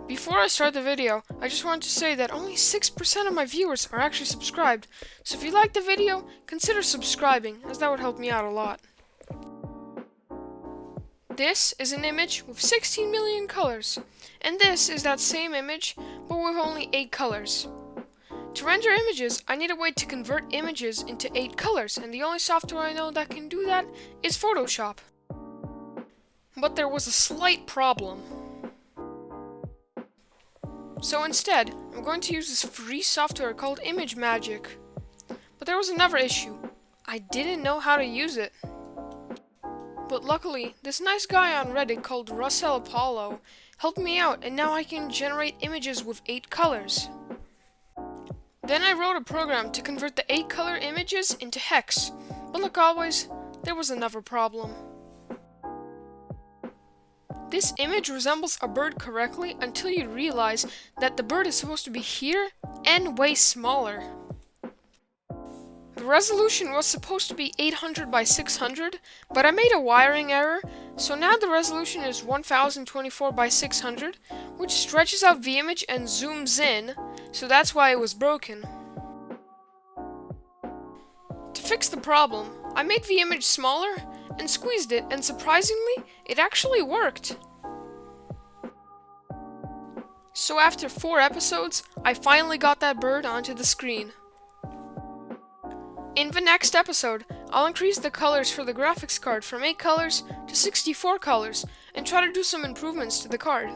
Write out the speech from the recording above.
Before I start the video, I just wanted to say that only 6% of my viewers are actually subscribed, so if you like the video, consider subscribing, as that would help me out a lot. This is an image with 16 million colors, and this is that same image, but with only 8 colors. To render images, I need a way to convert images into 8 colors, and the only software I know that can do that is Photoshop. But there was a slight problem. So instead, I'm going to use this free software called Image Magic. But there was another issue. I didn't know how to use it. But luckily, this nice guy on Reddit called Russell Apollo helped me out, and now I can generate images with 8 colors. Then I wrote a program to convert the 8 color images into hex, but like always, there was another problem. This image resembles a bird correctly until you realize that the bird is supposed to be here and way smaller. The resolution was supposed to be 800 by 600, but I made a wiring error, so now the resolution is 1024 by 600, which stretches out the image and zooms in, so that's why it was broken. To fix the problem, I made the image smaller and squeezed it, and surprisingly, it actually worked. So after 4 episodes, I finally got that bird onto the screen. In the next episode, I'll increase the colors for the graphics card from 8 colors to 64 colors and try to do some improvements to the card.